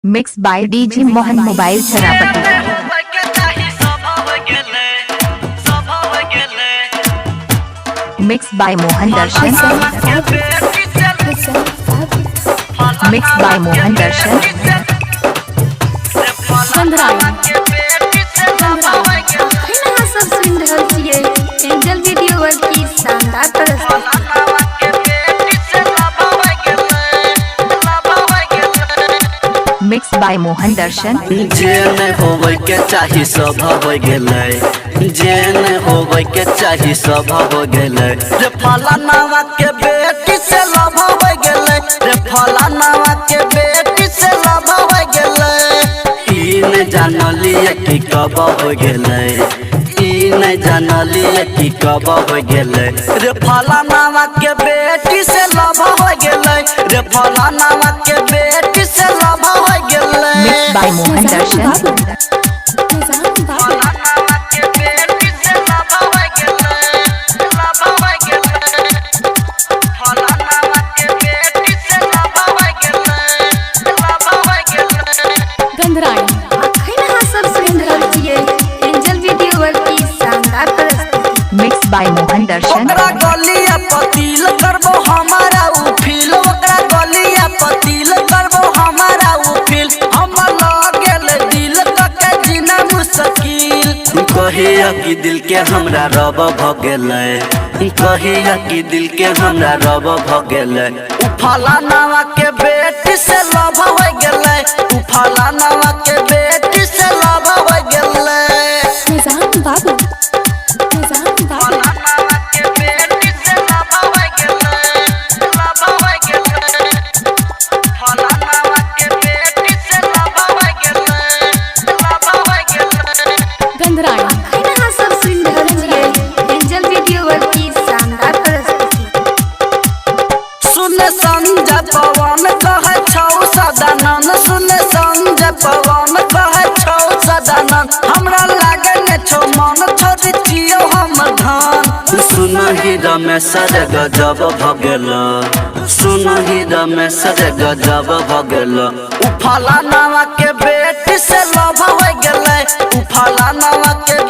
Mix by DJ Mohan mobile Sharabati. Mix by Mohan Darshan. Mix by Mohan दर्शन। सब सुन रहल छियै एंजल वीडियो की शानदार प्रस्तुति। मिक्स बाय मोहन दर्शन। जे नहीं होवे के चाही सब हो गेलै, जे नहीं होवे के चाही सब हो गेलै। रे फलानावा के बेटी से लव हो गेलै, रे फलानावा के बेटी से लव हो गेलै। ई न जानलिए कि कब हो गेलै, ई न जानलिए कि कब हो गेलै। रे फलानावा के बेटी से लव हो गेलै, रे फलानावा के बेटी से लव हो गेलै। Mix by Mohan Darshan. Mix by Mohan दर्शन। ओकरा गलिया पतिल करबो हमारा उ फील, ओकरा गलिया पतिल करबो हमारा उ फील। हम लागल दिल कके जीना मुश्किल। कहिया कि दिल के हमरा रब भ गेलै, कहिया कि दिल के हमरा रब भ गेलै। उ फलानावा के बेटी से लव हो गेलै, उ फलानावा के बेटी से लव हो गेलै। बाबू पवन कहे छौ सदानन, सुने संजय पवन कहे छौ सदानन। हमरा लागे ने छौ मन छोड़ दियो हम धान। सुनहि रमेश रे गजब भ गेल, सुनहि रमेश रे गजब भ गेल। उ फलानावा के बेटी से लव हो गेलै, उ फलानावा के